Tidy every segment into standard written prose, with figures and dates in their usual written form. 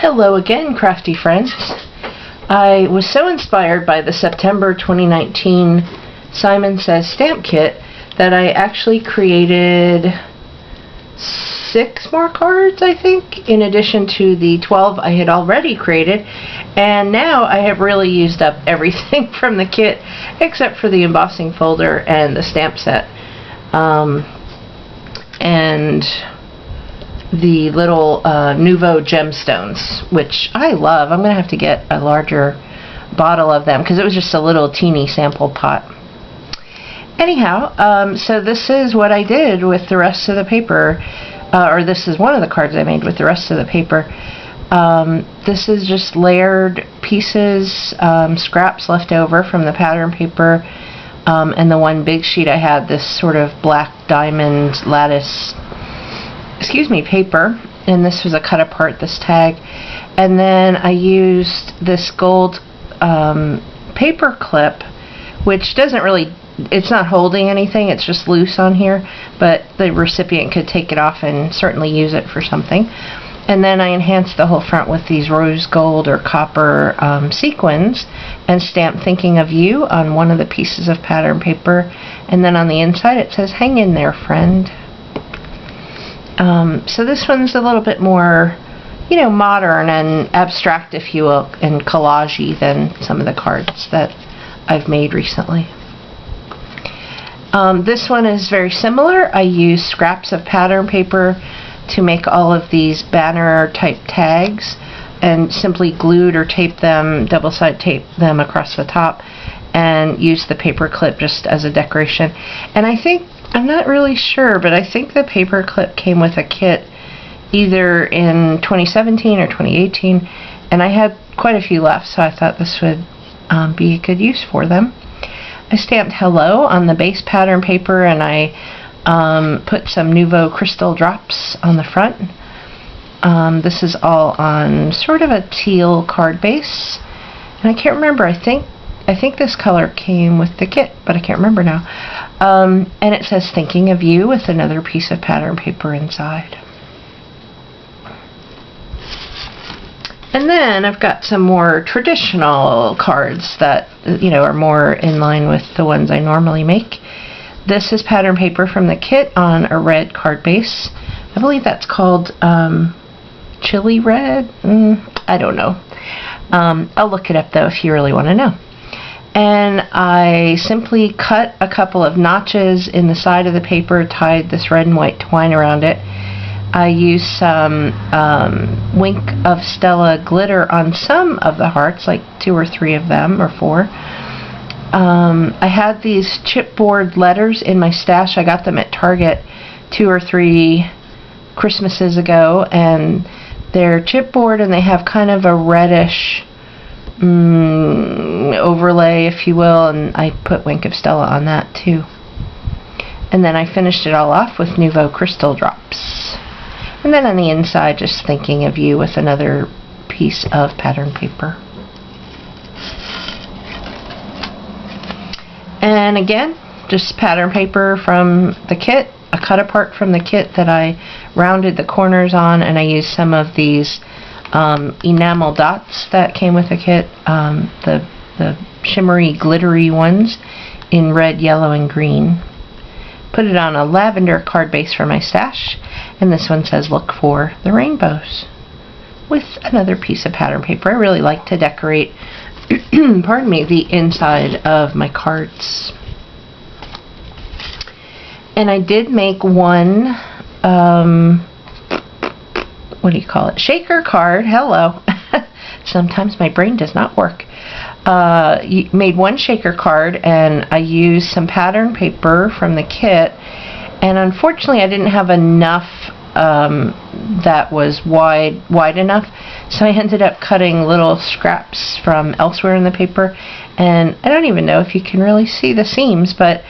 Hello again, crafty friends. I was so inspired by the September 2019 Simon Says stamp kit that I actually created 6 more cards, I think, in addition to the 12 I had already created. And now I have really used up everything from the kit except for the embossing folder and the stamp set. And the little Nuvo gemstones, which I love. I'm going to have to get a larger bottle of them because it was just a little teeny sample pot. Anyhow, so this is what I did with the rest of the paper, or this is one of the cards I made with the rest of the paper. This is just layered pieces, scraps left over from the pattern paper, and the one big sheet I had, this sort of black diamond lattice paper, and this was a cut apart, this tag. And then I used this gold paper clip, which doesn't really, it's not holding anything, it's just loose on here, but the recipient could take it off and certainly use it for something. And then I enhanced the whole front with these rose gold or copper sequins and stamped Thinking of You on one of the pieces of pattern paper, and then on the inside it says, "Hang in there, friend." So this one's a little bit more, modern and abstract, if you will, and collagey than some of the cards that I've made recently. This one is very similar. I used scraps of pattern paper to make all of these banner type tags and simply glued or taped them, double-side taped them across the top and used the paper clip just as a decoration. And I'm not really sure, but I think the paper clip came with a kit either in 2017 or 2018, and I had quite a few left, so I thought this would be a good use for them. I stamped "Hello" on the base pattern paper, and I put some Nuvo crystal drops on the front. This is all on sort of a teal card base, and I can't remember, I think this color came with the kit, but I can't remember now. And it says "Thinking of You" with another piece of pattern paper inside. And then I've got some more traditional cards that, are more in line with the ones I normally make. This is pattern paper from the kit on a red card base. I believe that's called chili red. I don't know. I'll look it up though if you really want to know. And I simply cut a couple of notches in the side of the paper, tied this red and white twine around it. I used some Wink of Stella glitter on some of the hearts, like 2 or 3 of them, or 4. I had these chipboard letters in my stash. I got them at Target 2 or 3 Christmases ago, and they're chipboard and they have kind of a reddish overlay, if you will, and I put Wink of Stella on that too. And then I finished it all off with Nuvo crystal drops. And then on the inside, just Thinking of You with another piece of pattern paper. And again, just pattern paper from the kit, a cut apart from the kit that I rounded the corners on, and I used some of these enamel dots that came with the kit, the shimmery, glittery ones in red, yellow, and green. Put it on a lavender card base for my stash, and this one says "Look for the rainbows" with another piece of pattern paper. I really like to decorate pardon me, the inside of my cards. And I did make one what do you call it? Shaker card. Hello. Sometimes my brain does not work. Made one shaker card, and I used some pattern paper from the kit, and unfortunately I didn't have enough that was wide enough, so I ended up cutting little scraps from elsewhere in the paper, and I don't even know if you can really see the seams, but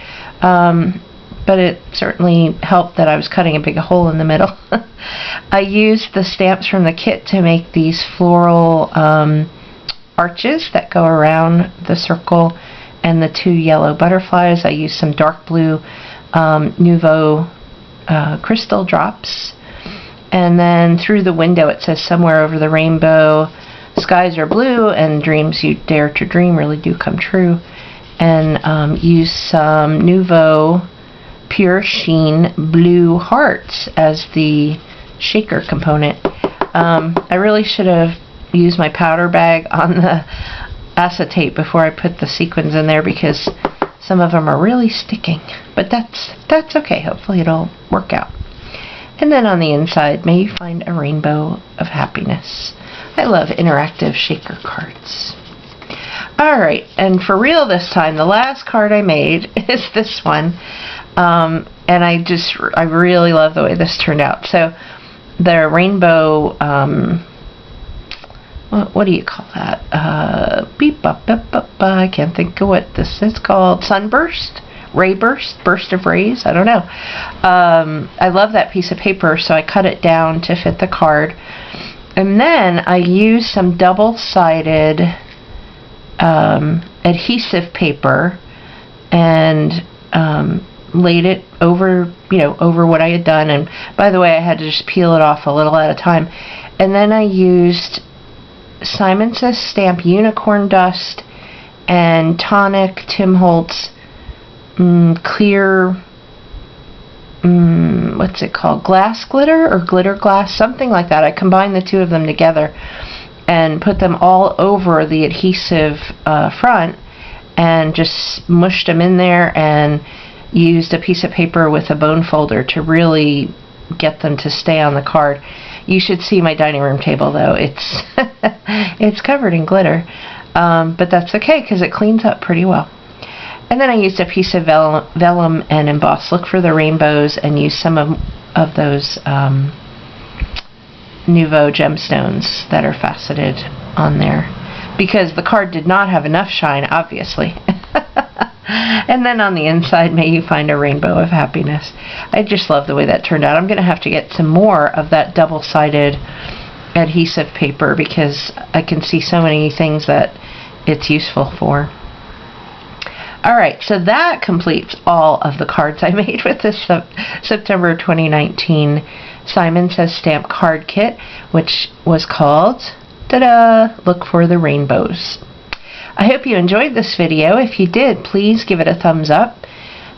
it certainly helped that I was cutting a big hole in the middle. I used the stamps from the kit to make these floral arches that go around the circle and the 2 yellow butterflies. I used some dark blue Nuvo crystal drops And then through the window it says somewhere over the rainbow, skies are blue and dreams you dare to dream really do come true. And use some Nouveau Pure Sheen Blue Hearts as the shaker component. I really should have used my powder bag on the acetate before I put the sequins in there, because some of them are really sticking. But that's okay. Hopefully it'll work out. And then on the inside, may you find a rainbow of happiness. I love interactive shaker cards. Alright, and for real this time, the last card I made is this one. And I really love the way this turned out. So, the rainbow, what do you call that? I can't think of what this is called. Sunburst? Rayburst? Burst of rays? I don't know. I love that piece of paper, so I cut it down to fit the card. And then I used some double-sided adhesive paper and laid it over, over what I had done. And by the way, I had to just peel it off a little at a time. And then I used Simon Says Stamp Unicorn Dust and Tonic Tim Holtz clear, what's it called? Glass glitter or glitter glass, something like that. I combined the two of them together and put them all over the adhesive front and just mushed them in there, and used a piece of paper with a bone folder to really get them to stay on the card. You should see my dining room table though. It's it's covered in glitter, but that's okay because it cleans up pretty well. And then I used a piece of vellum and embossed. Look for the rainbows, and use some of those Nouveau gemstones that are faceted on there, because the card did not have enough shine, obviously. And then on the inside, may you find a rainbow of happiness. I just love the way that turned out. I'm going to have to get some more of that double-sided adhesive paper, because I can see so many things that it's useful for. Alright, so that completes all of the cards I made with this September 2019 Simon Says Stamp card kit, which was called, ta-da, Look for the Rainbows. I hope you enjoyed this video. If you did, please give it a thumbs up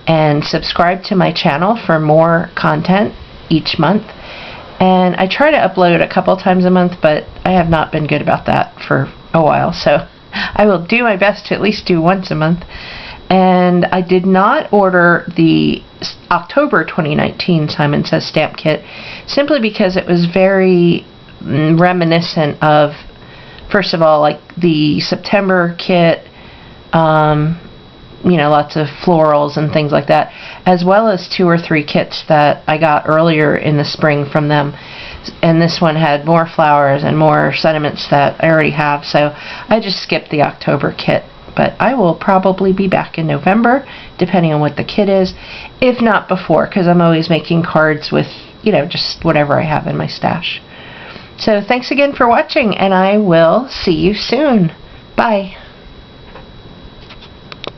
and subscribe to my channel for more content each month. And I try to upload a couple times a month, but I have not been good about that for a while, so I will do my best to at least do once a month. And I did not order the October 2019 Simon Says Stamp kit, simply because it was very reminiscent of, first of all, like the September kit, lots of florals and things like that, as well as 2 or 3 kits that I got earlier in the spring from them. And this one had more flowers and more sentiments that I already have, so I just skipped the October kit. But I will probably be back in November, depending on what the kit is, if not before, because I'm always making cards with, just whatever I have in my stash. So thanks again for watching, and I will see you soon. Bye.